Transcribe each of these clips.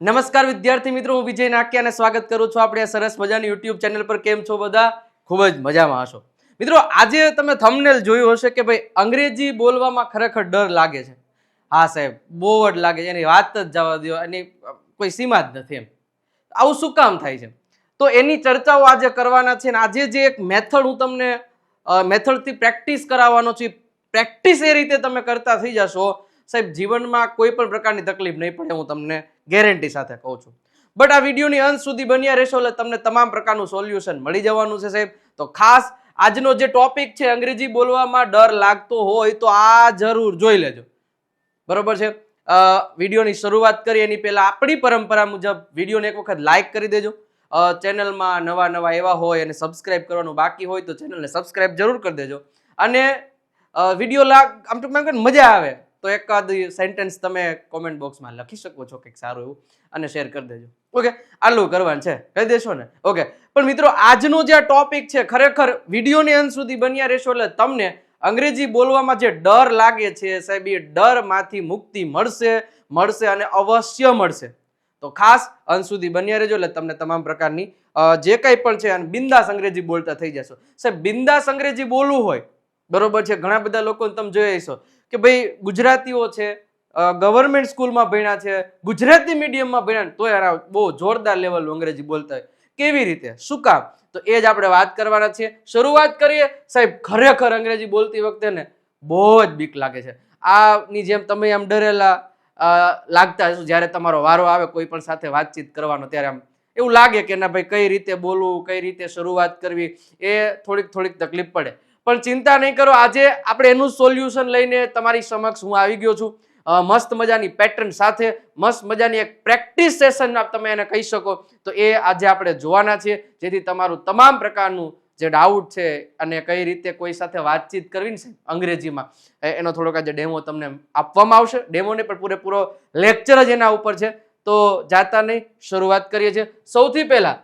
નમસ્કાર વિદ્યાર્થી મિત્રો, હું વિજય નાકિયા અને સ્વાગત કરું છું આપણે સરસ મજાની યુટ્યુબ ચેનલ પર. કેમ છો બધા? ખૂબ જ મજામાં હશો મિત્રો. આજે તમે થંબનેલ જોયું હશે કે ભાઈ અંગ્રેજી બોલવામાં ખરેખર ડર લાગે છે. હા સાહેબ, બહુ જ લાગે છે. એની વાત જ જવા દો, એની કોઈ સીમા જ નથી. એમ આવું શું કામ થાય છે? તો એની ચર્ચાઓ આજે કરવાના છે. અને આજે જે એક મેથડ હું તમને મેથડથી પ્રેક્ટિસ કરાવવાનો છું, પ્રેક્ટિસ એ રીતે તમે કરતા થઈ જશો સાહેબ, જીવનમાં કોઈ પણ પ્રકારની તકલીફ નહીં પડે, હું તમને ગેરંટી સાથે કહું છું. બટ આ વિડીયોની અંત સુધી બન્યા રહેશો એટલે તમને તમામ પ્રકારનું સોલ્યુશન મળી જવાનું છે સાહેબ. તો ખાસ આજનો જે ટોપિક છે, અંગ્રેજી બોલવામાં ડર લાગતો હોય તો આ જરૂર જોઈ લેજો, બરોબર છે. વિડીયોની શરૂઆત કરીએ એની પહેલા આપણી પરંપરા મુજબ વિડીયોને એક વખત લાઈક કરી દેજો. ચેનલમાં નવા એવા હોય અને સબસ્ક્રાઇબ કરવાનું બાકી હોય તો ચેનલને સબસ્ક્રાઇબ જરૂર કરી દેજો. અને વિડીયો આમ ટૂંકમાં મજા આવે તો એકાદ સેન્ટેન્સ તમે કોમેન્ટ બોક્સમાં લખી શકો છો કંઈક સારું એવું, અને શેર કરી દેજો. ઓકે, આટલું કરવાનું છે, કહી દેશો ને? ઓકે. પણ મિત્રો, આજનો જે ટોપિક છે, ખરેખર વિડીયોની અંત સુધી બન્યા રહેશો એટલે તમને અંગ્રેજી બોલવામાં જે ડર લાગે છે સાહેબ, એ ડરમાંથી મુક્તિ મળશે અને અવશ્ય મળશે. તો ખાસ અંત સુધી બન્યા રહેજો એટલે તમને તમામ પ્રકારની જે કંઈ પણ છે અને બિંદાસ અંગ્રેજી બોલતા થઈ જશો સાહેબ. બિંદાસ અંગ્રેજી બોલવું હોય, બરોબર છે. ઘણા બધા લોકો તમે જોઈ હશો કે ભાઈ ગુજરાતીઓ છે, ગવર્મેન્ટ સ્કૂલમાં ભણ્યા છે, ગુજરાતી મીડિયમમાં ભણ્યા, તો યાર બહુ જોરદાર લેવલનું અંગ્રેજી બોલતા હોય. કેવી રીતે, શું કામ? તો એ જ આપણે વાત કરવાના છીએ. શરૂઆત કરીએ સાહેબ. ખરેખર અંગ્રેજી બોલતી વખતે ને બહુ જ બીક લાગે છે. આની જેમ તમે આમ ડરેલા લાગતા હશો જ્યારે તમારો વારો આવે કોઈ પણ સાથે વાતચીત કરવાનો, ત્યારે આમ એવું લાગે કે ના ભાઈ, કઈ રીતે બોલવું, કઈ રીતે શરૂઆત કરવી, એ થોડીક તકલીફ પડે. પણ ચિંતા નહીં કરો, આજે આપણે એનું સોલ્યુશન લઈને તમારી સમક્ષ હું આવી ગયો છું. મસ્ત મજાની પેટર્ન સાથે, મસ્ત મજાની એક પ્રેક્ટિસ સેશન તમે એને કહી શકો. તો એ આજે આપણે જોવાના છીએ, જેથી તમારું તમામ પ્રકારનું જે ડાઉટ છે અને કઈ રીતે કોઈ સાથે વાતચીત કરવી ને અંગ્રેજીમાં, એનો થોડોક આજે ડેમો તમને આપવામાં આવશે. ડેમોને પણ પૂરેપૂરો લેક્ચર જ એના ઉપર છે. તો જાતા નહીં, શરૂઆત કરીએ છીએ. સૌથી પહેલા,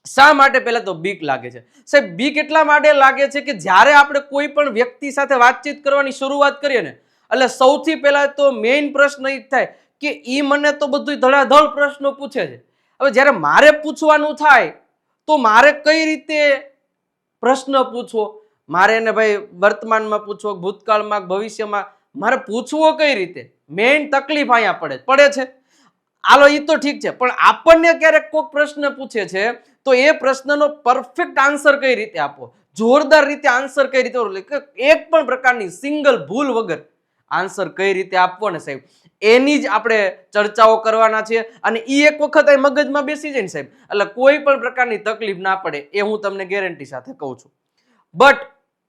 શા માટે પહેલા તો બીક લાગે છે સાહેબ? બીક એટલા માટે લાગે છે કે જ્યારે આપણે કોઈ પણ વ્યક્તિ સાથે વાતચીત કરવાની શરૂઆત કરીએ ને, એટલે સૌથી પહેલા તો મેઇન પ્રશ્ન એ થાય કે ઈ મને તો બધું ધડાધડ પ્રશ્નો પૂછે છે. હવે જ્યારે મારે પૂછવાનું થાય તો મારે કઈ રીતે પ્રશ્ન પૂછવો, મારે એને ભાઈ વર્તમાનમાં પૂછવો, ભૂતકાળમાં, ભવિષ્યમાં, મારે પૂછવો કઈ રીતે? મેઇન તકલીફ અહીંયા પડે છે. હાલો, એ તો ઠીક છે, પણ આપણને ક્યારેક કોઈ પ્રશ્ન પૂછે છે તો એ પ્રશ્નનો પરફેક્ટ આન્સર કઈ રીતે આપવો, જોરદાર રીતે આન્સર કઈ રીતે, એક પણ પ્રકારની સિંગલ ભૂલ વગર આન્સર કઈ રીતે આપવો ને સાહેબ, એની જ આપણે ચર્ચાઓ કરવાના છે. અને એ એક વખત એ મગજમાં બેસી જાય ને સાહેબ, એટલે કોઈ પણ પ્રકારની તકલીફ ના પડે, એ હું તમને ગેરંટી સાથે કહું છું. બટ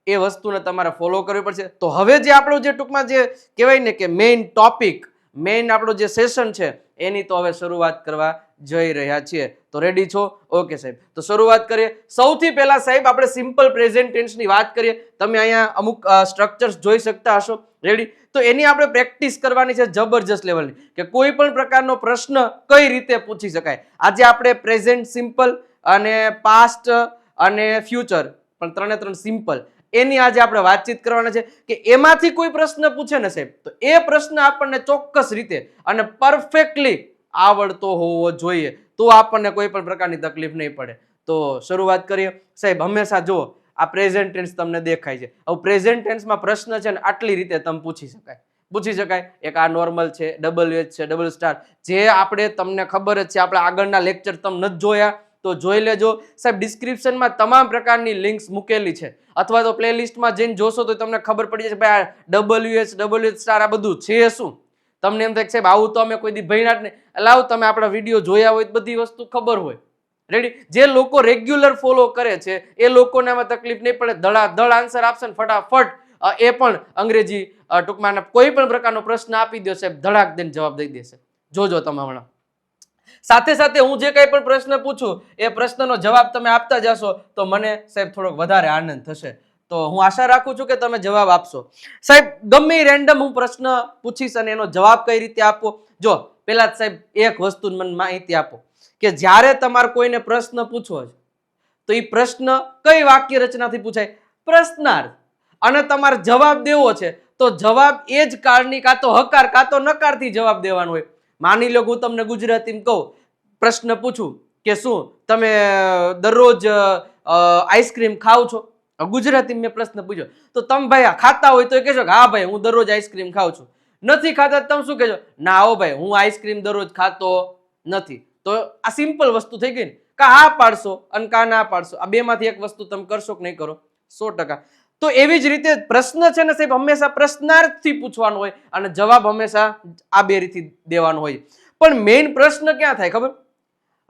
એ વસ્તુને તમારે ફોલો કરવી પડશે. તો હવે જે આપણો જે ટૂંકમાં જે કહેવાય ને કે મેઇન ટોપિક, મેઇન આપણો જે સેશન છે, એની તો હવે શરૂઆત કરવા જઈ રહ્યા છીએ. તો રેડી છો? ઓકે સાહેબ. તો શરૂઆત કરીએ. સૌથી પહેલા સાહેબ આપણે સિમ્પલ પ્રેઝન્ટ ટેન્સની વાત કરીએ. તમે અહીંયા અમુક સ્ટ્રક્ચર્સ જોઈ શકતા હશો. રેડી? તો એની આપણે પ્રેક્ટિસ કરવાની છે જબરજસ્ત લેવલની, કે કોઈ પણ પ્રકારનો પ્રશ્ન કઈ રીતે પૂછી શકાય. આજે આપણે પ્રેઝન્ટ સિમ્પલ અને પાસ્ટ અને ફ્યુચર, પણ ત્રણે સિમ્પલ, એની આજે આપણે વાતચીત કરવાના છે. કે એમાંથી કોઈ પ્રશ્ન પૂછે ને સાહેબ, તો એ પ્રશ્ન આપણને ચોક્કસ રીતે અને પરફેક્ટલી આવડતો હોવો જોઈએ, તો આપણને કોઈ પણ પ્રકારની તકલીફ નહીં પડે. તો શરૂઆત કરીએ સાહેબ. હંમેશા જો આ પ્રેઝન્ટ ટેન્સ તમને દેખાય છે. હવે પ્રેઝન્ટ ટેન્સમાં પ્રશ્ન છે ને આટલી રીતે તમે પૂછી શકાય. એક આ નોર્મલ છે, WH છે, ડબલ સ્ટાર, જે આપણે તમને ખબર જ છે. આપણે આગળના લેક્ચર તમે નથી જોયા તો જોઈ લેજો સાહેબ. ડિસ્ક્રિપ્શનમાં તમામ પ્રકારની લિંક્સ મૂકેલી છે, અથવા તો પ્લેલિસ્ટમાં જઈને જોશો તો તમને ખબર પડી જશે ભાઈ આ WH સ્ટાર આ બધું છે શું. તમને એમ થાય સાહેબ આવું તો અમે કોઈ દી ભણ્યા જ નહીં. લાવ, તમે આપણા વિડીયો જોયા હોય, બધી વસ્તુ ખબર હોય. રેડી? જે લોકો રેગ્યુલર ફોલો કરે છે એ લોકોને આમાં તકલીફ નહીં પડે. ધડાધડ આન્સર આપશે ને ફટાફટ એ પણ અંગ્રેજી ટૂંકમાં કોઈ પણ પ્રકારનો પ્રશ્ન આપી દો સાહેબ, ધડાક દઈને જવાબ દઈ દેશે. જોજો તમે હમણાં. સાથે સાથે હું જે કંઈ પણ પ્રશ્ન પૂછું એ પ્રશ્નનો જવાબ તમે આપતા જશો તો મને સાહેબ થોડોક વધારે આનંદ થશે. તો હું આશા રાખું છું કે તમે જવાબ આપશો સાહેબ. ગમે રેન્ડમ હું પ્રશ્ન પૂછીશ અને એનો જવાબ કઈ રીતે આપવો. જો પેલા સાહેબ એક વસ્તુ મને માહિતી આપો કે જ્યારે તમારે કોઈને પ્રશ્ન પૂછવો છે તો એ પ્રશ્ન કઈ વાક્ય રચનાથી પૂછાય? પ્રશ્નાર્થ. અને તમારે જવાબ દેવો છે તો જવાબ એ જ કાળની કાં તો હકાર કાં તો નકારથી જવાબ દેવાનો હોય. માની લો હું તમને ગુજરાતીમાં કહું, પ્રશ્ન પૂછું કે શું તમે દરરોજ આઈસ્ક્રીમ ખાવ છો? ગુજરાતીમાં મેં પ્રશ્ન પૂછ્યો તો તમે ભાઈ ખાતા હોય તો કહેશો કે હા ભાઈ હું દરરોજ આઈસ્ક્રીમ ખાઉં છું. નથી ખાતા તમે શું કહેશો? ના હો ભાઈ હું આઈસ્ક્રીમ દરરોજ ખાતો નથી. તો આ સિમ્પલ વસ્તુ થઈ ગઈ ને, કા હા પાડશો અને કા ના પાડશો. આ બે માંથી એક વસ્તુ તમે કરશો કે નહીં કરો? 100%. તો એવી જ રીતે પ્રશ્ન છે ને સાહેબ હંમેશા પ્રશ્નાર્થથી પૂછવાનો હોય અને જવાબ હંમેશા આ બે રીતથી દેવાનો હોય. પણ મેઇન પ્રશ્ન ક્યાં થાય ખબર?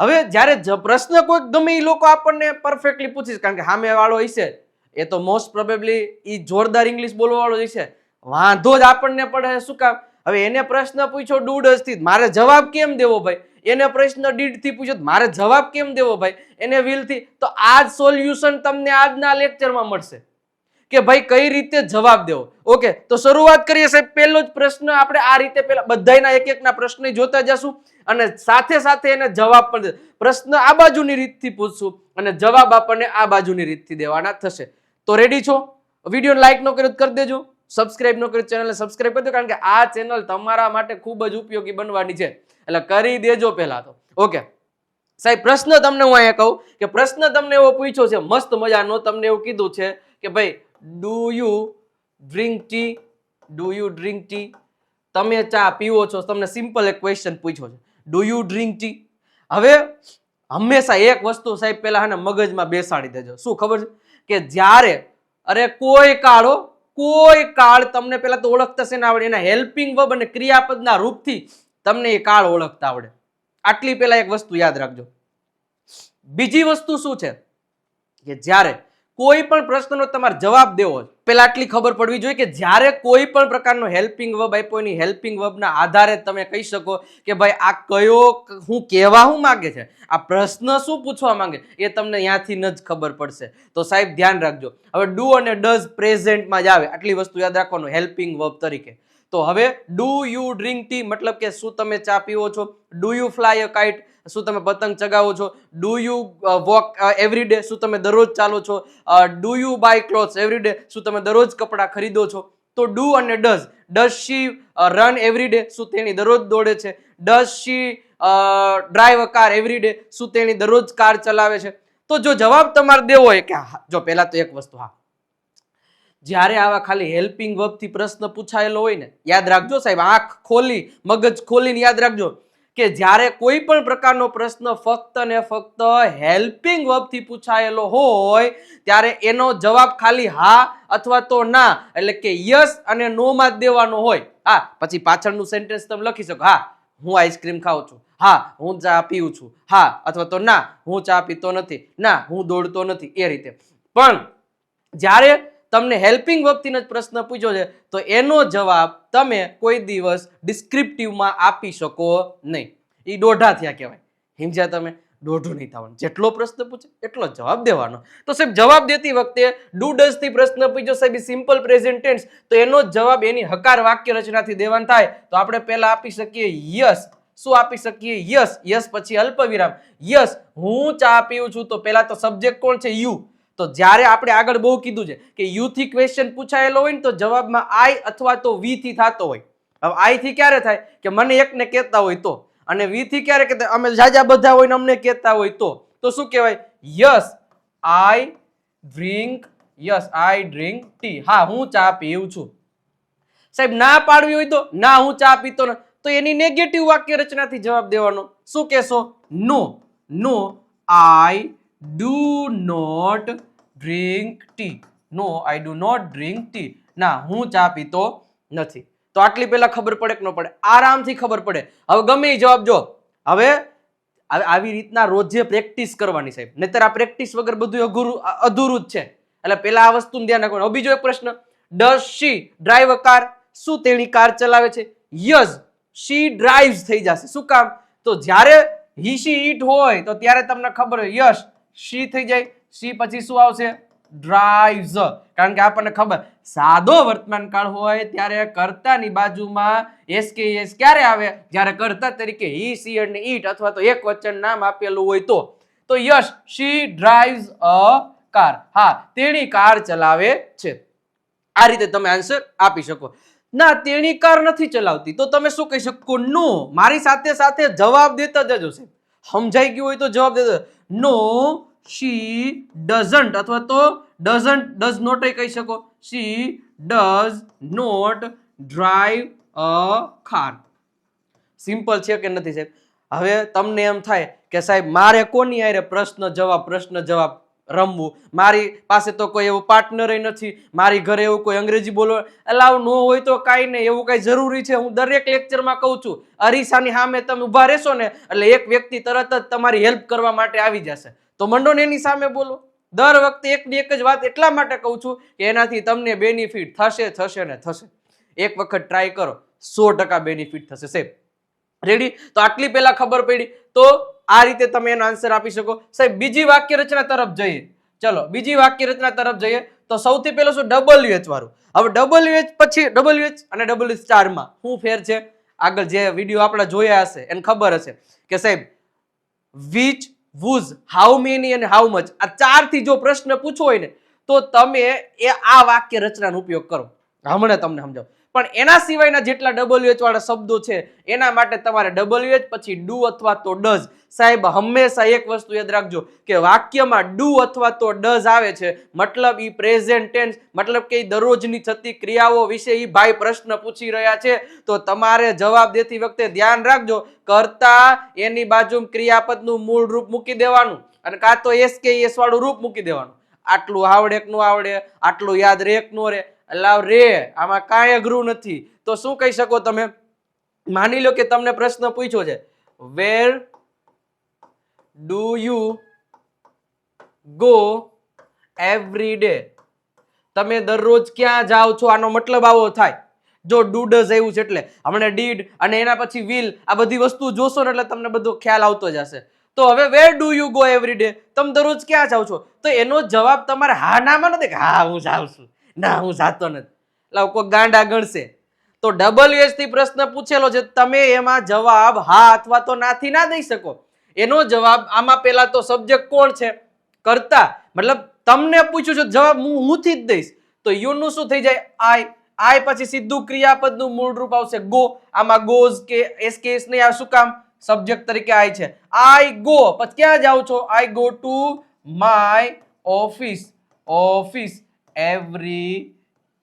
હવે જ્યારે પ્રશ્ન કોઈ ગમે એ લોકો આપણને પરફેક્ટલી પૂછીશ, કારણ કે સામે વાળો હશે એ તો મોસ્ટ પ્રોબેબલી એ જોરદાર ઇંગ્લિશ બોલવા વાળો હશે, વાંધો જ આપણને પડે. શું કામ? હવે એને પ્રશ્ન પૂછ્યો ડૂડસ થી, મારે જવાબ કેમ દેવો ભાઈ? એને પ્રશ્ન ડીડ થી પૂછ્યો મારે જવાબ કેમ દેવો ભાઈ? એને વિલ થી. તો આ જ સોલ્યુશન તમને આજના લેક્ચરમાં મળશે કે ભાઈ કઈ રીતે જવાબ દેવો. ઓકે, તો શરૂઆત કરીએ સાહેબ. પહેલો જ પ્રશ્ન આપણે આ રીતે પહેલા બધાના એક એકના પ્રશ્ન જોતા જશું અને સાથે સાથે એને જવાબ પણ પ્રશ્ન આ બાજુની રીતથી પૂછશું અને જવાબ આપણને આ બાજુની રીતથી દેવાના થશે. તો રેડી છો? વિડીયો લાઈક ન કર્યો તો કરી દેજો, સબસ્ક્રાઇબ ન કર્યો ચેનલને સબસ્ક્રાઇબ કરી દો, કારણ કે આ ચેનલ તમારા માટે ખૂબ જ ઉપયોગી બનવાની છે, એટલે કરી દેજો પહેલા તો. ઓકે સાહેબ, પ્રશ્ન તમને હું અહીંયા કહું કે પ્રશ્ન તમને એવો પૂછ્યો છે મસ્ત મજાનો. તમને એવું કીધું છે કે ભાઈ do you drink tea? Do you drink tea? તમે ચા પીવો છો? તમને સિમ્પલ એક ક્વેશ્ચન પૂછ્યો છે, ડુ યુ ડ્રિંક ટી? હવે હંમેશા એક વસ્તુ સાહેબ પહેલા હે ને મગજમાં બેસાડી દેજો. શું ખબર છે? કે જ્યારે કોઈ કાળ તમને પેલા તો ઓળખતા છે ને આવડે, એના હેલ્પિંગ વર્બ અને ક્રિયાપદના રૂપથી તમને એ કાળ ઓળખતા આવડે. આટલી પેલા એક વસ્તુ યાદ રાખજો. બીજી વસ્તુ શું છે કે જ્યારે કોઈ પણ પ્રશ્નનો તમારે જવાબ દેવો હોય પેલા આટલી ખબર પડવી જોઈએ કે જ્યારે કોઈ પણ પ્રકારનો હેલ્પિંગ વર્બ આપ્યો એની હેલ્પિંગ વર્બના આધારે તમે કહી શકો કે ભાઈ આ કયો હું કહેવા હું માંગે છે, આ પ્રશ્ન શું પૂછવા માંગે એ તમને ત્યાંથી જ ખબર પડશે. તો સાહેબ ધ્યાન રાખજો. હવે ડુ અને ડઝ પ્રેઝન્ટમાં જ આવે, આટલી વસ્તુ યાદ રાખવાનું હેલ્પિંગ વર્બ તરીકે. તો હવે ડુ યુ ડ્રિંક ટી મતલબ કે શું તમે ચા પીવો છો? Do you fly a kite? શું તમે પતંગ ચગાવો છો? Do you walk every day? શું તમે દરરોજ ચાલો છો? Do you buy clothes every day? શું તમે દરરોજ કપડાં ખરીદો છો? તો ડુ અને does she run every day? શું તેણી દરરોજ દોડે છે? Does she drive a car every day? શું તેણી દરરોજ કાર ચલાવે છે? તો જો જવાબ તમારે દેવો હોય કે જો પહેલા તો એક વસ્તુ, હા, જ્યારે આવા ખાલી હેલ્પિંગ વર્બ થી પ્રશ્ન પૂછાયેલો હોય ને, યાદ રાખજો સાહેબ, આંખ ખોલી મગજ ખોલીને યાદ રાખજો કે જ્યારે કોઈ પણ પ્રકારનો પ્રશ્ન ફક્ત ને ફક્ત હેલ્પિંગ વર્બ થી પૂછાયેલો હોય ત્યારે એનો જવાબ ખાલી હા અથવા તો ના, એટલે કે યસ અને નો માં જ દેવાનો હોય. હા, પછી પાછળનું સેન્ટેન્સ તમે લખી શકો, હા હું આઈસ્ક્રીમ ખાઉં છું, હા હું ચા પીઉં છું, હા અથવા તો ના હું ચા પીતો નથી, ના હું દોડતો નથી, એ રીતે. પણ જ્યારે તમને હેલ્પિંગ વર્બથી જ પ્રશ્ન પૂછ્યો છે તો એનો જવાબ તમે કોઈ દિવસ ડિસ્ક્રિપ્ટિવમાં આપી શકો નહીં. એ દોઢા થયા કહેવાય. સમજ્યા તમે? દોઢું નહીં થવાનું. જેટલો પ્રશ્ન પૂછે એટલો જવાબ દેવાનો. તો સાહેબ જવાબ દેતી વખતે ડુ ડઝ થી પ્રશ્ન પૂછ્યો સાહેબ સિમ્પલ પ્રેઝન્ટ ટેન્સ, તો એનો જવાબ એની હકાર વાક્ય રચનાથી દેવાનો થાય. તો આપણે પહેલા આપી શકીએ યસ. શું આપી શકીએ? યસ. યસ પછી અલ્પ વિરામ. યસ હું ચા પીઉં છું. તો પહેલા તો સબ્જેક્ટ કોણ છે? યુ. તો જ્યારે આપણે આગળ બહુ કીધું છે કે યુ થી ક્વેશ્ચન પૂછાયેલો હોય ને તો જવાબમાં આઈ અથવા તો વી થી થતો હોય. હવે આઈ થી ક્યારે થાય કે મને એકને કહેતા હોય તો, અને વી થી ક્યારે કહેતા અમે જાજા બધા હોય ને અમને કહેતા હોય તો શું કહેવાય? Yes I drink, yes I drink tea. હા હું ચા પીઉં છું. સાહેબ ના પાડવી હોય તો ના હું ચા પીતો નથી, તો એની નેગેટિવ વાક્ય રચનાથી જવાબ દેવાનો. શું કહેશો? No. No I do not drink tea. No I do not drink tea. ના હું ચા પીતો નથી. તો આટલી પહેલા ખબર પડે કે ન પડે? આરામથી ખબર પડે. હવે ગમે એ જવાબ જો. હવે આવી રીતના રોજે પ્રેક્ટિસ કરવાની સાહેબ, નહીતર આ પ્રેક્ટિસ વગર બધું અધૂરું જ છે. એટલે પેલા આ વસ્તુ ધ્યાન રાખવાનું. હવે બીજો એક પ્રશ્ન, does she drive a car? શું તેણી કાર ચલાવે છે? યસ શી ડ્રાઈવ્સ થઈ જશે. શું કામ? તો જ્યારે હી શી ઈટ હોય તો ત્યારે તમને ખબર હોય યસ શી થઈ જાય. શી પછી શું આવશે? ડ્રાઈવ્સ. કારણ કે આપણને ખબર સાદો વર્તમાન કાળ હોય ત્યારે કર્તાની બાજુમાં એસકેએસ ક્યારે આવે? જ્યારે કર્તા તરીકે હી શી અને ઈટ અથવા તો એક વચન નામ આપેલું હોય તો yes she drives a car. હા તેણી કાર ચલાવે છે. આ રીતે તમે આન્સર આપી શકો. ના તેણી કાર નથી ચલાવતી, તો તમે શું કહી શકો? નો. મારી સાથે સાથે જવાબ દેતા જજો સાહેબ. સમજાઈ ગયું હોય તો જવાબ દેજો. નો શી ડઝન્ટ, અથવા તો ડઝ નોટ કહી શકો. She does not drive a car. Simple છે કે નથી સાહેબ? હવે તમને એમ થાય કે સાહેબ મારે કોની હારે પ્રશ્ન જવાબ રમવું, મારી પાસે તો કોઈ એવું પાર્ટનર નથી, મારી ઘરે એવું કોઈ અંગ્રેજી બોલવા અલાવ ન હોય તો કાંઈ નહીં, એવું કઈ જરૂરી છે? હું દરેક લેક્ચરમાં કહું છું, અરીસાની સામે તમે ઉભા રહેશો ને એટલે એક વ્યક્તિ તરત જ તમારી હેલ્પ કરવા માટે આવી જશે, તો મંડો ને એની સામે બોલો. દર વખતે એકની એક જ વાત એટલા માટે કહું છું કે એનાથી તમને બેનિફિટ થશે ને થશે. એક વખત ટ્રાય કરો, 100% બેનિફિટ થશે સાહેબ. રેડી? તો આટલી પહેલા ખબર પડી, તો આ રીતે તમે એનો આન્સર આપી શકો. સાહેબ બીજી વાક્ય રચના તરફ જઈએ. ચલો બીજી વાક્ય રચના તરફ જઈએ. તો સૌથી પહેલું શું? WH વાળું. હવે WH પછી WH અને WH સ્ટારમાં શું ફેર છે? આગળ જે વિડીયો આપણે જોયા હશે એને ખબર હશે કે સાહેબ which, whose, how many અને how much, આ ચારથી જો પ્રશ્ન પૂછવો હોય ને તો તમે આ વાક્ય રચનાનો ઉપયોગ કરો. હમણાં તમને સમજાવું. પણ એના સિવાયના જેટલા WH વાળા શબ્દો છે એના માટે તમારે WH પછી ડુ અથવા તો ડઝ. સાહેબ હંમેશા એક વસ્તુ યાદ રાખજો કે વાક્યમાં ડુ અથવા તો ડઝ આવે છે મતલબ ઈ પ્રેઝન્ટ ટેન્સ, મતલબ કે દરરોજની થતી ક્રિયાઓ વિશે ઈ ભાઈ પ્રશ્ન પૂછી રહ્યા છે. તો તમારે જવાબ દેતી વખતે ધ્યાન રાખજો, કરતા એની બાજુ ક્રિયાપદનું મૂળ રૂપ મૂકી દેવાનું અને કાં તો SKS વાળું રૂપ મૂકી દેવાનું. આટલું આવડે કે નો આવડે, આટલું યાદ રે કે નો રે, અલાવ રે, આમાં કાંઈ અઘરું નથી. તો શું કહી શકો તમે? માની લો કે તમને પ્રશ્ન પૂછ્યો છે, where do you go every day? તમે દરરોજ ક્યાં જાઓ છો? આનો મતલબ આવો થાય. જો ડુ ડઝ આવ્યું છે એટલે હમણાં ડીડ અને એના પછી વિલ, આ બધી વસ્તુ જોશો ને એટલે તમને બધો ખ્યાલ આવતો જ હશે. તો હવે where do you go every day, તમે દરરોજ ક્યાં જાઓ છો? તો એનો જવાબ તમારે હા નામાં નથી કે હા હું જાઉં છું, ના હું જાતો નથી. એટલે કોઈ ગાંડા ગણશે. તો WH થી પ્રશ્ન પૂછેલો છે, તમે એમાં જવાબ હા અથવા તો નાથી ના દઈ શકો. એનો જવાબ આમાં પહેલા તો સબ્જેક્ટ કોણ છે? કર્તા. મતલબ તમને પૂછ્યું છે જવાબ હું થી જ દઈશ. તો યુ નું શું થઈ જાય? આઈ પછી સીધું ક્રિયાપદનું મૂળ રૂપ આવશે ગો. આમાં ગોઝ કે SKS નહીં આવે. શું કામ? સબ્જેક્ટ તરીકે આઈ છે. આઈ ગો, પછી ક્યાં જાઉં છો? I go to my office every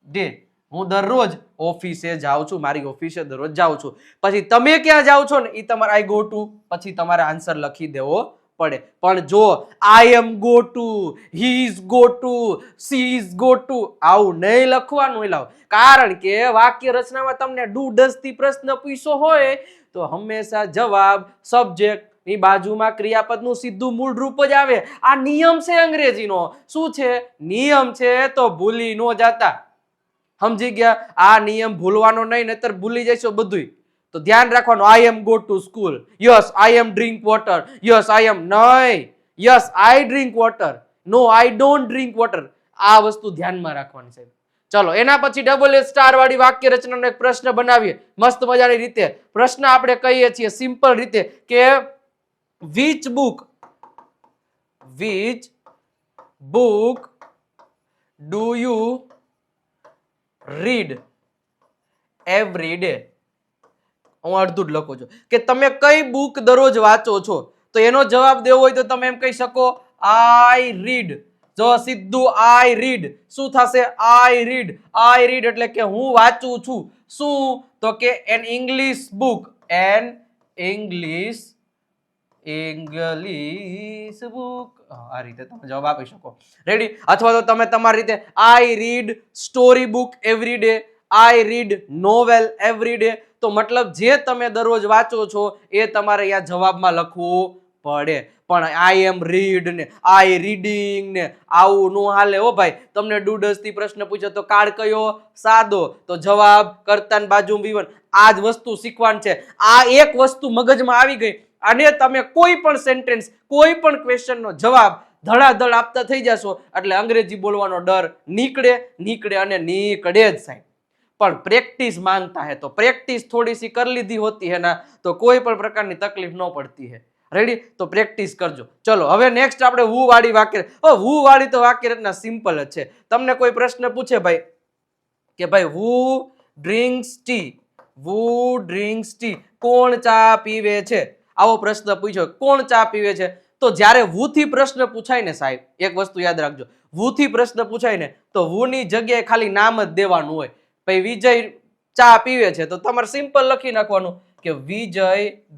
day. હું દરરોજ ઓફિસે જાઉં છું, મારી ઓફિસે દરરોજ જાઉં છું. પછી તમે ક્યાં જાઓ છો ને એ તમારે આઈ ગો ટુ પછી તમારે આન્સર લખી દેવો પડે. પણ જો I am go to, he is go to, she is go to આવું નહીં લખવાનું. લાવ, કારણ કે વાક્ય રચનામાં તમને ડુ ડઝ થી પ્રશ્ન પૂછ્યો હોય તો હંમેશા જવાબ સબ્જેક્ટ ની બાજુમાં ક્રિયાપદનું સીધું મૂળ રૂપ જ આવે. આ નિયમ છે અંગ્રેજીનો. શું છે? નિયમ છે, તો ભૂલી ન જાતા. સમજી ગયા? આ નિયમ ભૂલવાનો નહીં, નહીતર ભૂલી જશો બધું. તો ધ્યાન રાખવાનું. I am go to school, yes I am drink water, yes I am, નહીં yes I drink water, no I don't drink water. આ વસ્તુ ધ્યાનમાં રાખવાની છે. ચલો એના પછી WH સ્ટાર વાળી વાક્ય રચનાનો એક પ્રશ્ન બનાવીએ મસ્ત મજાની રીતે. પ્રશ્ન આપણે કહીએ છીએ સિમ્પલ રીતે કે which book do you read every day? હું અડધું જ લખું છું કે તમે કઈ બુક દરરોજ વાંચો છો. તો એનો જવાબ દેવો હોય તો તમે એમ કહી શકો આઈ રીડ. જો સીધું આઈ રીડ શું થશે? આઈ રીડ એટલે કે હું વાંચું છું. શું? તો કે N English book, N English book. આ રીતે તમે જવાબ આપી શકો. રેડી? અથવા તો તમે તમારી રીતે આઈ read story book every day, આઈ રીડ નોવેલ એવરી ડે. તો મતલબ જે તમે દરરોજ વાંચો છો એ તમારે અહીંયા જવાબમાં લખવું પડે. પણ આઈ એમ રીડ ને આઈ રીડિંગ ને આવું નો હાલે હો ભાઈ. તમને ડુ ડઝ થી પ્રશ્ન પૂછ્યો તો કાળ કયો? સાદો. તો જવાબ કર્તાની બાજુ V1. આ જ વસ્તુ શીખવાનું છે. આ એક વસ્તુ મગજમાં આવી ગઈ અને તમે કોઈ પણ સેન્ટેન્સ, કોઈ પણ ક્વેશ્ચન નો જવાબ ધડાધડ આપતા થઈ જશો એટલે અંગ્રેજી બોલવાનો ડર નીકળે અને નીકળે જ સાહેબ. પણ પ્રેક્ટિસ માંગતા હે, તો પ્રેક્ટિસ થોડી સી कर લીધી હોતી है ना તો કોઈ પણ પ્રકારની તકલીફ ન પડતી है. રેડી? તો પ્રેક્ટિસ કરજો. ચલો હવે નેક્સ્ટ આપણે વુ વાળી વાક્ય. વુ વાળી તો વાક્ય રચના સિમ્પલ જ છે. તમને કોઈ પ્રશ્ન પૂછે ભાઈ કે ભાઈ who drinks tea? who drinks tea? કોણ ચા પીવે છે? આવો પ્રશ્ન પૂછ્યો, કોણ ચા પીવે છે? તો જ્યારે who થી પ્રશ્ન પૂછાય ને સાહેબ, એક વસ્તુ યાદ રાખજો, who થી પ્રશ્ન પૂછાય ને તો who ની જગ્યાએ ખાલી નામ જ દેવાનું હોય. ભાઈ વિજય ચા પીવે છે તો તમારે સિમ્પલ લખી નાખવાનું કે વિજય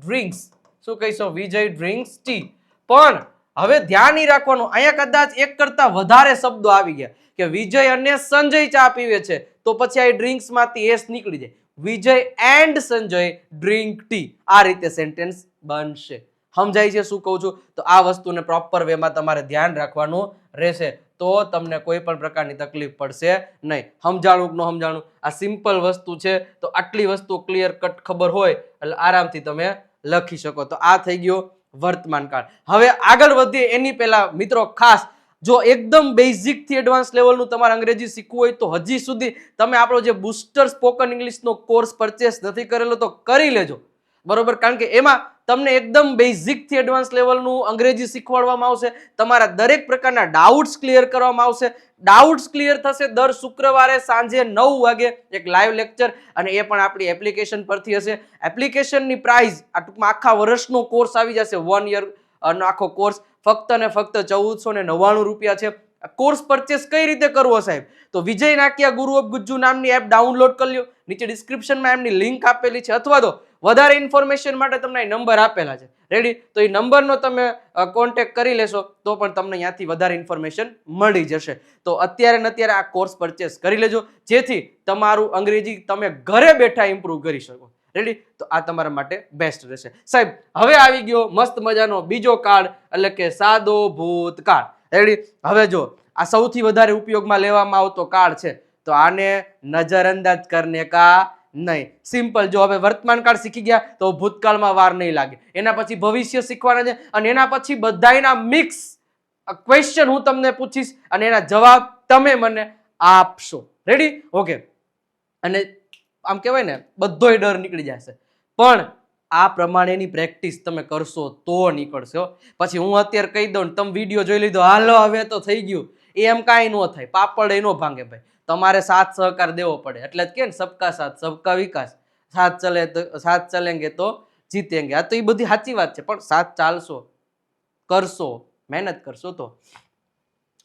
ડ્રિંક્સ. શું કહીશો? વિજય ડ્રિંક્સ ટી. પણ હવે ધ્યાન ઈ રાખવાનું, અહીંયા કદાચ એક કરતા વધારે શબ્દો આવી ગયા કે વિજય અને સંજય ચા પીવે છે તો પછી આ ડ્રિંક્સ માંથી એસ નીકળી જાય. વિજય એન્ડ સંજય ડ્રિંક ટી. આ રીતે સેન્ટેન્સ બનશે. સમજાય છે શું કહું છું? તો આ વસ્તુને પ્રોપર વેમાં તમારે ધ્યાન રાખવાનું રહેશે, તો તમને કોઈ પણ પ્રકારની તકલીફ પડશે નહીં. સમજાણું કે ન સમજાણું, આ સિમ્પલ વસ્તુ છે, તો આટલી વસ્તુ ક્લિયર કટ ખબર હોય એટલે આરામથી તમે લખી શકો. તો આ થઈ ગયો વર્તમાન કાળ. હવે આગળ વધીએ એની પહેલા મિત્રો ખાસ, જો એકદમ બેઝિક થી એડવાન્સ લેવલનું તમારે અંગ્રેજી શીખવું હોય તો હજી સુધી તમે આપણો જે બુસ્ટર સ્પોકન ઇંગ્લિશનો કોર્સ પરચેસ નથી કરેલો તો કરી લેજો, બરોબર? કારણ કે એમાં તમને એકદમ બેઝિક થી એડવાન્સ લેવલનું અંગ્રેજી શીખવાડવામાં આવશે, તમારા દરેક પ્રકારના ડાઉટ્સ ક્લિયર કરવામાં આવશે. ડાઉટ્સ ક્લિયર થશે દર શુક્રવારે સાંજે 9 વાગે એક લાઈવ લેક્ચર, અને એ પણ આપણી એપ્લિકેશન પરથી હશે. એપ્લિકેશનની પ્રાઇસ આ ટૂંકમાં આખા વર્ષનો કોર્સ આવી જશે, 1 યર નો આખો કોર્સ ફક્ત ને ફક્ત 1499 રૂપિયા છે. કોર્સ પરચેસ કઈ રીતે કરવો સાહેબ? તો વિજય નાકિયા ગુરુ ઓફ ગુજ્જુ નામની એપ ડાઉનલોડ કરી લ્યો, નીચે ડિસ્ક્રિપ્શનમાં એમની લિંક આપેલી છે, અથવા તો વધારે ઇન્ફોર્મેશન માટે તમને નંબર આપેલા છે, રેડી? તો એ નંબરનો તમે કોન્ટેક્ટ કરી લેશો તો પણ તમને અહીંયાથી વધારે ઇન્ફોર્મેશન મળી જશે. તો અત્યારે ને અત્યારે આ કોર્સ પરચેસ કરી લેજો, જેથી તમારું અંગ્રેજી તમે ઘરે બેઠા ઇમ્પ્રૂવ કરી શકો, રેડી? તો આ તમારા માટે બેસ્ટ રહેશે. સાહેબ હવે આવી ગયો મસ્ત મજાનો બીજો કાર્ડ, એટલે કે સાદો ભૂતકાળ, રેડી? હવે જો આ સૌથી વધારે ઉપયોગમાં લેવામાં આવતો કાર્ડ છે, તો આને નજરઅંદાજ કરને કા નહીં. સિમ્પલ. જો હવે વર્તમાન કાળ શીખી ગયા તો ભૂતકાળમાં વાર નહીં લાગે, એના પછી ભવિષ્ય શીખવાના છે, અને એના પછી બધાયના મિક્સ ક્વેશ્ચન હું તમને પૂછીશ અને એના જવાબ તમે મને આપશો, રેડી? ઓકે. અને આમ કહેવાય ને બધોય ડર નીકળી જશે, પણ આ પ્રમાણેની પ્રેક્ટિસ તમે કરશો તો નીકળશે. પછી હું અત્યારે કહી દઉં તમે વિડીયો જોઈ લીધો, હાલો હવે તો થઈ ગયું, એમ કાંઈ ન થાય, પાપડ એ ન ભાંગે ભાઈ. તમારે સાથ સહકાર દેવો પડે, એટલે જ કે ને સબકા સાથ સબકા વિકાસ, સાથ ચલેંગે તો જીતેંગે. આ તો એ બધી સાચી વાત છે, પણ સાથ ચાલશો, કરશો, મહેનત કરશો તો.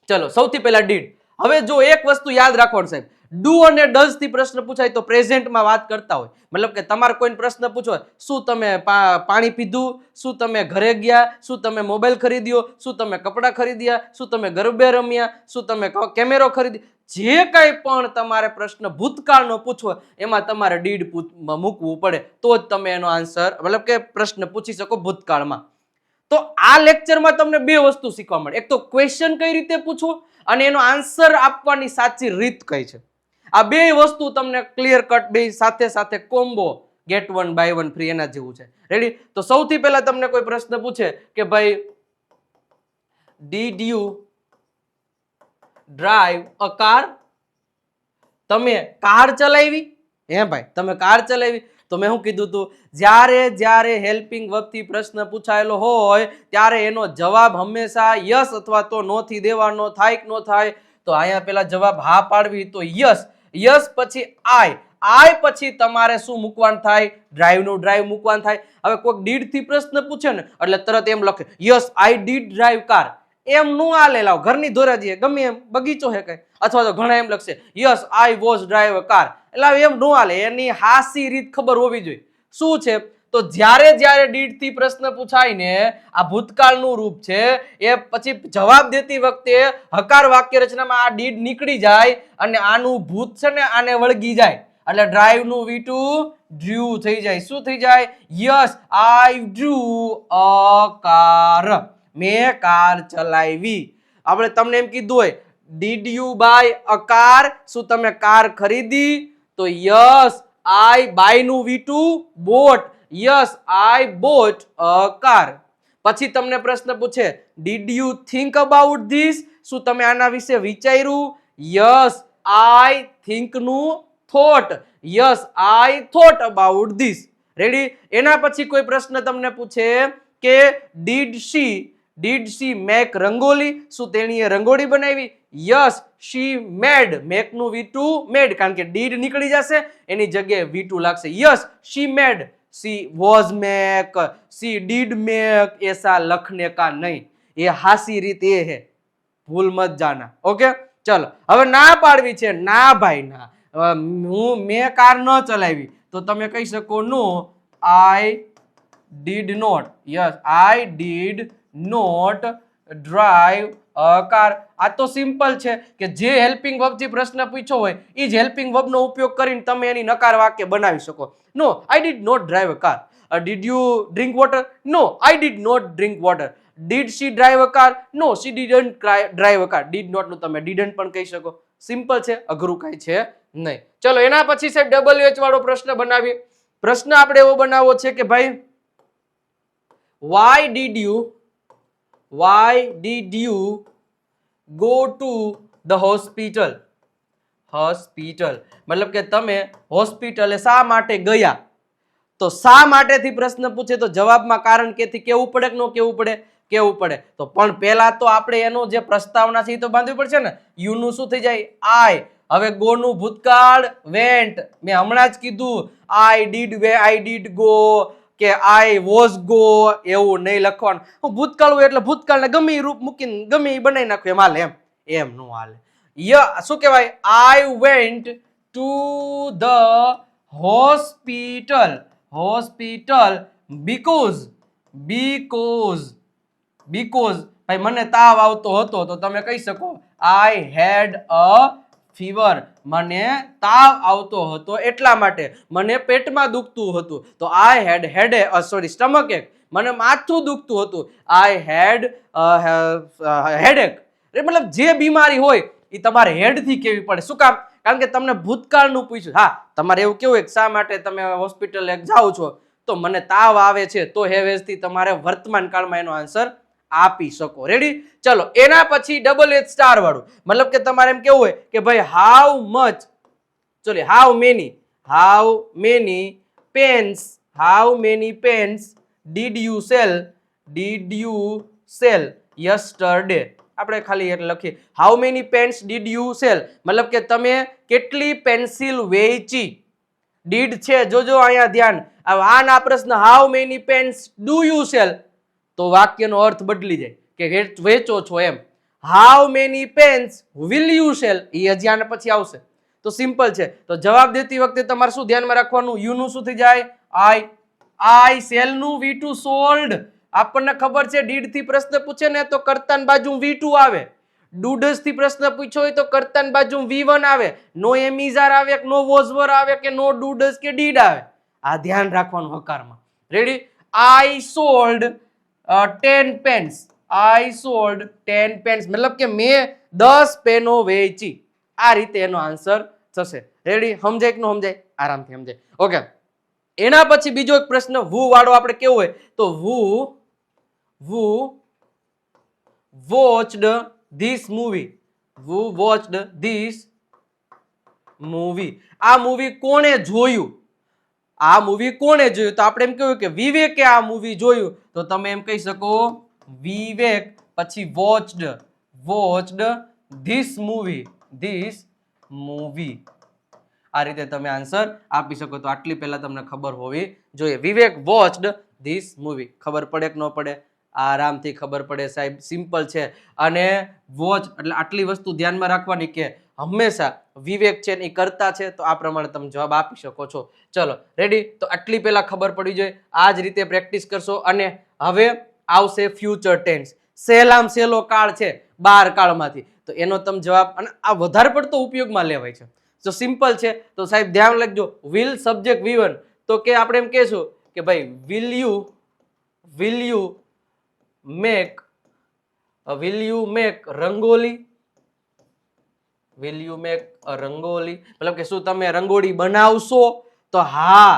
ચલો સૌથી પહેલા ડીડ. હવે જો એક વસ્તુ યાદ રાખવાનું સાહેબ, ડુ અને ડઝ થી પ્રશ્ન પૂછાય તો પ્રેઝન્ટમાં વાત કરતા હોય, મતલબ કે તમારે કોઈ પ્રશ્ન પૂછો, શું તમે પાણી પીધું, શું તમે ઘરે ગયા, શું તમે મોબાઈલ ખરીદ્યો, શું તમે કપડાં ખરીદ્યા, શું તમે ગરબે રમ્યા, શું તમે કેમેરો ખરીદ્યો, જે કંઈ પણ તમારે પ્રશ્ન ભૂતકાળનો પૂછવો એમાં તમારે ડીડ મૂકવું પડે, તો જ તમે એનો આન્સર મતલબ કે પ્રશ્ન પૂછી શકો ભૂતકાળમાં. તો આ લેક્ચરમાં તમને બે વસ્તુ શીખવા મળે, એક તો ક્વેશ્ચન કઈ રીતે પૂછવો અને એનો આન્સર આપવાની સાચી રીત કઈ છે. આ બે વસ્તુ તમને ક્લિયર કટ બે સાથે સાથે કોમ્બો ગેટ 1 બાય 1 ફ્રી એના જેવું છે, રેડી? તો સૌથી પહેલા તમને કોઈ પ્રશ્ન પૂછે કે ભાઈ did you drive a car? તમે કાર ચલાવી? હે ભાઈ તમે કાર ચલાવી? તો મેં શું કીધું તું, જ્યારે હેલ્પિંગ વર્બથી પ્રશ્ન પૂછાયેલો હોય ત્યારે એનો જવાબ હંમેશા યસ અથવા તો નો થી દેવાનો થાય કે નો થાય. તો અહીંયા પેલા જવાબ હા પાડવી તો યસ, યસ પછી આઈ પછી તમારે શું મૂકવાનું થાય? ડ્રાઈવ નું ડ્રાઈવ મૂકવાનું થાય. હવે કોઈક ડીડ થી પ્રશ્ન પૂછે ને એટલે તરત એમ લખે yes I did drive car. એમ નું આ લે લાવ ઘરની ધોરાજીએ ગમે એમ બગીચો હે કઈ, અથવા તો ઘણા એમ લખશે yes I was drive a car. એટલે એમ નું આ લે, એની હાસી રીત ખબર હોવી જોઈએ. શું છે? તો જ્યારે ડીડ થી પ્રશ્ન પૂછાય ને આ ભૂતકાળનું રૂપ છે, એ પછી જવાબ દેતી વખતે હકાર વાક્ય રચનામાં આ ડીડ નીકળી જાય અને આનું ભૂત છે ને આને વળગી જાય, એટલે ડ્રાઈવ નું V2 ડ્યુ થઈ જાય. શું થઈ જાય? Yes I do a car, મેં કાર ચલાવી. આપણે તમને એમ કીધું હોય did you buy a car, શું તમે કાર ખરીદી? તો યસ આઈ બાય નું V2 boat, yes I bought a car. પછી તમને પ્રશ્ન પૂછે did you think about this? શું તમે આના વિશે વિચાર્યું? યસ આઈ થિંક નું thought, yes I thought about this, ready? એના પછી કોઈ પ્રશ્ન તમને પૂછે કે ડીડ શી મેક રંગોલી? શું તેણીએ રંગોળી બનાવી? યસ શી મેડ, મેક નું V2 મેડ, કારણ કે ડીડ નીકળી જશે એની જગ્યાએ V2 લાગશે. Yes she made, she was make, she did make, ऐसा लखने का नहीं. ये हासी રીત એ है, ભૂલ મત જાના. ઓકે ચલો હવે ના પાડવી છે, ના ભાઈ ના, મેં કાર ન ચલાવી તો તમે કહી શકો no I did not. Yes I did not drive car. આ તો સિમ્પલ છે કે જે હેલ્પિંગ વર્બ થી પ્રશ્ન પૂછ્યો હોય એ જ હેલ્પિંગ વર્બ નો ઉપયોગ કરીને તમે એની નકાર વાક્ય બનાવી શકો. No I did not drive a car. Did you drink water? No I did not drink water. Did she drive a car? No she didn't drive a car. Did not નું તમે didn't પણ કહી શકો. Simple છે, અઘરું કઈ છે નહીં. ચલો એના પછી સાહેબ WH વાળો પ્રશ્ન બનાવીએ. પ્રશ્ન આપણે એવો બનાવવો છે કે ભાઈ why did you go to the hospital? Hospital મતલબ કે તમે હોસ્પિટલે શા માટે ગયા? તો શા માટેથી પ્રશ્ન પૂછે તો જવાબમાં કારણ કેથી કેવું પડે કે ન કેવું પડે? કેવું પડે. તો પણ પહેલા તો આપણે એનો જે પ્રસ્તાવના છે એ તો બાંધવી પડશે ને. યુ નું શું થઈ જાય? આઈ. હવે ગો નું ભૂતકાળ વેન્ટ. મેં હમણાં જ કીધું આઈ ડીડ ગો કે આઈ વોઝ ગો, એવું નહીં લખવાનું. હું ભૂતકાળ હોય એટલે ભૂતકાળને ગમે એ રૂપ મૂકીને ગમે એ બનાવી નાખું એમ હાલે. એમ નો હાલે. શું કહેવાય? I went to the hospital because ભાઈ મને તાવ આવતો હતો તો તમે કહી શકો આઈ હેડ અ ફીવર. મને તાવ આવતો હતો એટલા માટે, મને પેટમાં દુખતું હતું તો આઈ હેડ સ્ટમક એક. મને માથું દુખતું હતું આઈ હેડ હેડેક. મતલબ જે બીમારી હોય એ તમારે હેડ થી કેવી પડે. શું કામ? કારણ કે તમને ભૂતકાળનું પૂછ્યું. હા તમારે એવું કેવું શા માટે તમે હોસ્પિટલ જાઓ છો? તો મને તાવ આવે છે, તો હેવેઝ થી તમારે વર્તમાન કાળમાં એનો આન્સર આપી શકો. રેડી? ચલો એના પછી WH સ્ટાર વાળું મતલબ કે તમારે એમ કેવું હોય કે ભાઈ how many pens did you sell yesterday. આપણે ખાલી એટલે લખીએ how many pens did you sell મતલબ કે તમે કેટલી પેન્સિલ વેચી. ડીડ છે, જોજો અહીંયા ધ્યાન. આના પ્રશ્ન how many pens do you sell તો વાક્યનો અર્થ બદલી જાય કે વેચો છો એમ. How many pens will you sell એ હજી આના પછી આવશે. તો સિમ્પલ છે. તો જવાબ દેતી વખતે તમારે શું ધ્યાનમાં રાખવાનું? યુ નું શું થઈ જાય? આઈ સેલ નું V2 સોલ્ડ. આપણને ખબર છે ડીડ થી પ્રશ્ન પૂછે ને તો કર્તાની બાજુ V2 આવે. ડુડસ થી પ્રશ્ન પૂછ્યો હોય તો કર્તાની બાજુ V1 આવે. નો એમિઝાર આવે કે નો વોઝવર આવે કે નો ડુડસ કે ડીડ આવે. આ ધ્યાન રાખવાનું હકારમાં. રેડી? આઈ સોલ્ડ 10 પેન્સ. આઈ સોલ્ડ 10 પેન્સ મતલબ કે મેં 10 પેનો વેચી. આ રીતે એનો આન્સર થશે. રેડી? સમજાય કે ન સમજાય? આરામથી સમજાય. ઓકે એના પછી બીજો એક પ્રશ્ન વુ વાળો આપણે કેવો હોય તો વુ વોચડ ધીસ મૂવી. આ મૂવી કોણે જોયું? આ મૂવી કોણે જોયું? તો આપણે એમ કહ્યું કે વિવેકે આ મૂવી જોયું તો તમે એમ કહી શકો વિવેક પછી વોચડ ધીસ મૂવી. આ રીતે તમે આન્સર આપી શકો. તો આટલી પહેલા તમને ખબર હોવી જોઈએ. વિવેક વોચડ ધીસ મૂવી. ખબર પડે કે ન પડે? આરામથી ખબર પડે સાહેબ. સિમ્પલ છે. અને વોચ એટલે આટલી વસ્તુ ધ્યાનમાં રાખવાની કે હંમેશા વિવેક છે એ કરતા છે તો આ પ્રમાણે તમે જવાબ આપી શકો છો. ચલો રેડી? તો આટલી પહેલા ખબર પડી જોઈએ. આ જ રીતે પ્રેક્ટિસ કરશો. અને હવે આવશે ફ્યુચર ટેન્સ. સહેલામ સહેલો કાળ છે 12 કાળમાંથી તો એનો તમે જવાબ, અને આ વધારે પડતો ઉપયોગમાં લેવાય છે. તો સિમ્પલ છે. તો સાહેબ ધ્યાન રાખજો. વિલ સબ્જેક્ટ V1 તો કે આપણે એમ કહેશું કે ભાઈ વિલ યુ મેક રંગોલી. મતલબ કે શું તમે રંગોળી બનાવશો? તો હા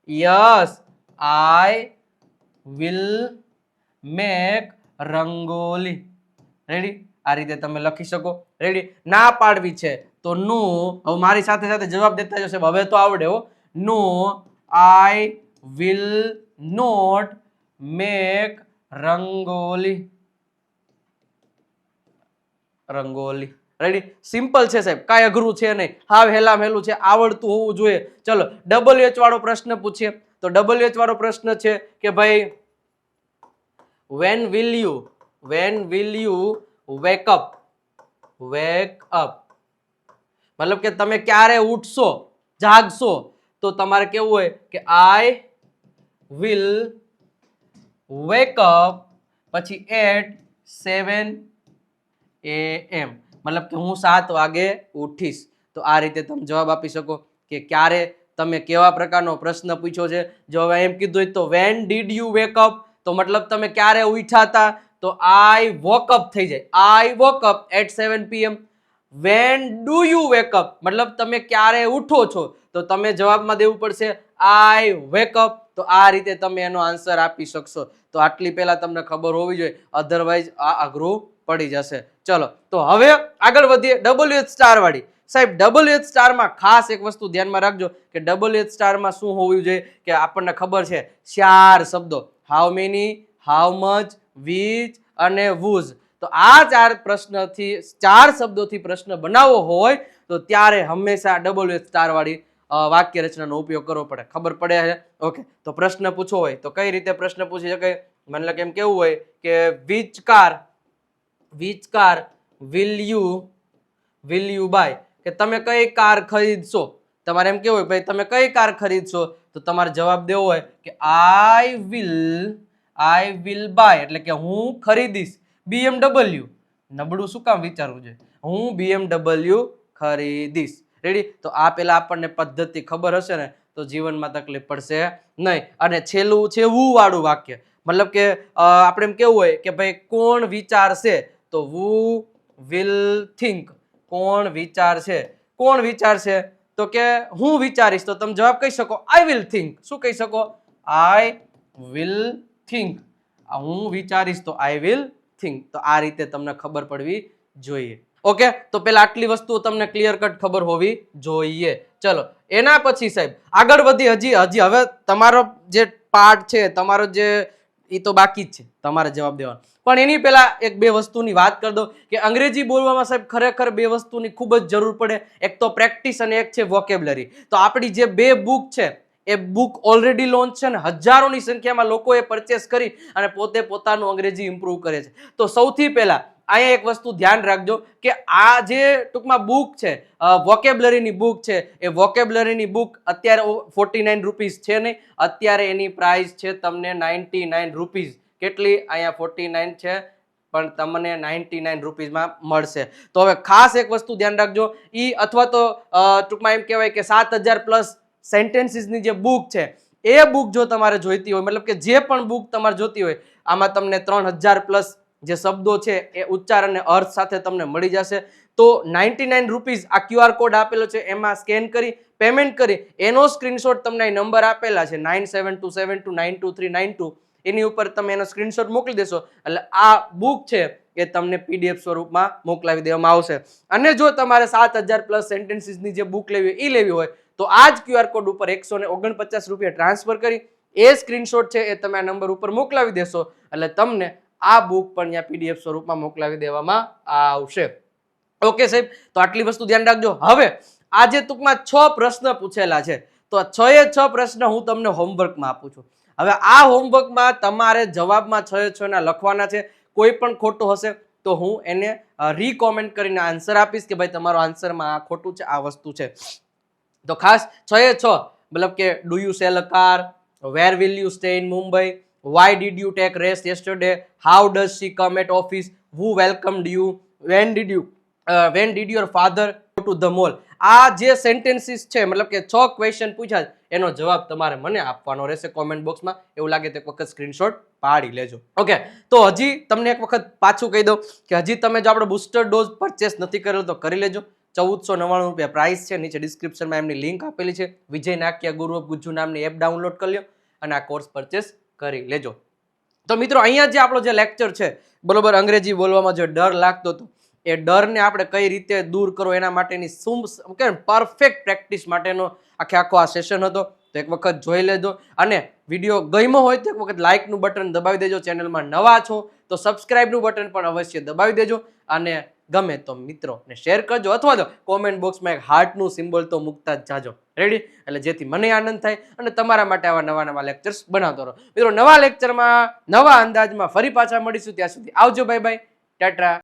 yes I will make rangoli. Ready? આ રીતે તમે લખી શકો. રેડી? ના પાડવી છે તો નો. હવે મારી સાથે સાથે જવાબ દેતા જશે. હવે તો આવડે હો. No I will not make rangoli. Ready? Simple છે સાહેબ, કાંઈ અઘરું છે નહીં, હાવ હેલામ હેલું છે, આવડતું હોવું જોઈએ. ચલો WH વાળો પ્રશ્ન પૂછીએ. તો WH વાળો પ્રશ્ન છે કે ભાઈ when will you wake up? મતલબ કે તમે ક્યારે ઉઠશો, જાગશો? તો તમારે કેવું હોય કે I will wake up પછી at 7 AM, મતલબ કે હું 7 વાગે ઉઠીશ. તો આ રીતે તમે જવાબ આપી શકો કે ક્યારે તમે કેવા પ્રકારનો પ્રશ્ન પૂછ્યો છે. જો હવે એમ કીધું હોય તો when did you wake up, તો મતલબ તમે ક્યારે ઉઠ્યા હતા? તો I woke up થઈ જાય, I woke up at 7 PM. when do you wake up, મતલબ તમે ક્યારે ઉઠો છો? તો તમે જવાબમાં દેવું પડશે I wake up. તો આ રીતે તમે એનો આન્સર આપી શકશો. તો આટલી પહેલા તમને ખબર હોવી જોઈએ, અધરવાઇઝ આ અઘરું પડી જશે. ચલો તો હવે આગળ વધીએ WH સ્ટાર વાળી. સાહેબ WH સ્ટારમાં ખાસ એક વસ્તુ ધ્યાનમાં રાખજો કે WH સ્ટારમાં શું હોવું જોઈએ કે આપણને ખબર છે 4 શબ્દો, how many, how much, which અને whose. તો આ 4 પ્રશ્નથી 4 શબ્દોથી પ્રશ્ન બનાવવો હોય તો ત્યારે હંમેશા WH સ્ટાર વાળી વાક્ય રચનાનો ઉપયોગ કરવો પડે. ખબર પડે છે? ઓકે. તો પ્રશ્ન પૂછવો હોય તો કઈ રીતે પ્રશ્ન પૂછી શકાય? મતલબ કેમ કેવું હોય કે which car will you buy, કે તમે કઈ કાર ખરીદશો? તમારે એમ કેવું હોય ભાઈ તમે કઈ કાર ખરીદશો? તો તમારે જવાબ દેવો હોય કે I will buy, એટલે કે હું ખરીદીશ BMW. નબળું શું કામ વિચારવું છે? હું BMW ખરીદીશ. રેડી? તો આ પેલા આપણને પદ્ધતિ ખબર હશે ને તો જીવનમાં તકલીફ પડશે નહીં. અને છેલ્લું છે who વાળું વાક્ય. મતલબ કે આપણે એમ કેવું હોય કે ભાઈ કોણ વિચારશે? તો who will think. કોણ વિચારશે? કોણ વિચારશે? તો કે હું વિચારીશ. તો તમે જવાબ કહી શકો I will think. શું કહી શકો? I will think. હું વિચારીશ તો I will think. તો આ રીતે તમને ખબર પડવી જોઈએ. ઓકે. તો પેલા આટલી વસ્તુઓ તમને ક્લિયર કટ ખબર હોવી જોઈએ. ચલો એના પછી સાહેબ આગળ વધી હજી હવે તમારો જે પાર્ટ છે, તમારો જે એ તો બાકી જ છે તમારે જવાબ દેવાનો. પણ એની પહેલા એક બે વસ્તુની વાત કરી દો કે અંગ્રેજી બોલવામાં સાહેબ ખરેખર બે વસ્તુની ખૂબ જ જરૂર પડે. એક તો પ્રેક્ટિસ અને એક છે વોકેબ્લરી. તો આપણી જે 2 બુક છે એ બુક ઓલરેડી લોન્ચ છે ને હજારોની સંખ્યામાં લોકોએ પરચેસ કરી અને પોતે પોતાનું અંગ્રેજી ઇમ્પ્રૂવ કરે છે. તો સૌથી પહેલા અહીંયા એક વસ્તુ ધ્યાન રાખજો કે આ જે ટૂંકમાં બુક છે, વોકેબ્લરીની બુક છે, એ વોકેબ્લરીની બુક અત્યારે 49 રૂપીસ છે નહીં, અત્યારે એની પ્રાઇસ છે તમને 99 રૂપીસ. કેટલી? અહીંયા 49 છે પણ તમને 99 રૂપીસમાં મળશે. તો હવે ખાસ એક વસ્તુ ધ્યાન રાખજો, ઈ અથવા તો ટૂંકમાં એમ કહેવાય કે 7000 પ્લસ સેન્ટેન્સીસની જે બુક છે એ બુક જો તમારે જોઈતી હોય, મતલબ કે જે પણ બુક તમારે જોતી હોય, આમાં તમને 3000 પ્લસ જે શબ્દો છે એ ઉચ્ચાર અને અર્થ સાથે તમને મળી જશે. તો 99 રૂપીસ આ QR કોડ આપેલો છે એમાં સ્કેન કરી પેમેન્ટ કરી એનો સ્ક્રીનશોટ તમને નંબર આપેલા છે 9727292392 એની ઉપર તમે એનો સ્ક્રીનશોટ મોકલી દેશો એટલે આ બુક છે એ તમને PDF સ્વરૂપમાં મોકલાવી દેવામાં આવશે. અને જો તમારે 7000 પ્લસ સેન્ટેન્સીસની જે બુક લેવી હોય એ લેવી હોય તો આ જ QR કોડ ઉપર 149 રૂપિયા ટ્રાન્સફર કરી એ સ્ક્રીનશોટ છે એ તમે આ નંબર ઉપર મોકલાવી દેશો એટલે તમને આ બુક પણ અહીંયા PDF સ્વરૂપમાં મોકલાવી દેવામાં આવશે. ઓકે સાહેબ, તો આટલી વસ્તુ ધ્યાન રાખજો. હવે આજે ટૂંકમાં 6 પ્રશ્ન પૂછેલા છે તો 6 પ્રશ્ન હું તમને હોમવર્કમાં આપું છું. હવે આ હોમવર્કમાં તમારે જવાબમાં 6 ના લખવાના છે. કોઈ પણ ખોટું હશે તો હું એને રીકોમેન્ટ કરીને આન્સર આપીશ કે ભાઈ તમારો આન્સરમાં આ ખોટું છે, આ વસ્તુ છે. તો ખાસ 6 મતલબ કે do you cell a car, where will you stay in Mumbai, why did you take rest yesterday, how does she come at office, who welcomed you, when did your father go to the mall. આ જે sentences છે મતલબ કે 6 question પૂછ્યા એનો જવાબ તમારે મને આપવાનો રહેશે કોમેન્ટ બોક્સમાં. એવું લાગે તો એક વખત સ્ક્રીનશોટ પાડી લેજો. ઓકે, તો હજી તમને એક વખત પાછું કહી દઉં કે હજી તમે જો આપણો બુસ્ટર ડોઝ પરચેસ નથી કરેલો તો કરી લેજો. 1499 રૂપિયા પ્રાઇસ છે. નીચે ડિસ્ક્રિપ્શનમાં એમની લિંક આપેલી છે. વિજય નાક્યા ગુરુ ઓફ ગુજ્જુ નામની એપ ડાઉનલોડ કરી લો અને આ કોર્સ પરચેસ કરી લેજો. તો મિત્રો અહીંયા જે આપણો જે લેક્ચર છે બરોબર, અંગ્રેજી બોલવામાં જે ડર લાગતો હતો એ ડરને આપણે કઈ રીતે દૂર કરો એના માટેની પરફેક્ટ પ્રેક્ટિસ માટેનો આખો આ સેશન હતો. તો એક વખત જોઈ લેજો અને વિડીયો ગમ્યો હોય તો એક વખત લાઇકનું બટન દબાવી દેજો. ચેનલમાં નવા છો તો સબસ્ક્રાઇબનું બટન પણ અવશ્ય દબાવી દેજો અને ગમે તો મિત્રોને શેર કરજો, અથવા તો કોમેન્ટ બોક્સમાં એક હાર્ટનું સિમ્બોલ તો મૂકતા જ જાજો. રેડી? એટલે જેથી મને આનંદ થાય અને તમારા માટે આવા નવા નવા લેક્ચર્સ બનાવતો રહો. મિત્રો નવા લેક્ચરમાં નવા અંદાજમાં ફરી પાછા મળીશું. ત્યાં સુધી આવજો, બાય બાય, ટાટા.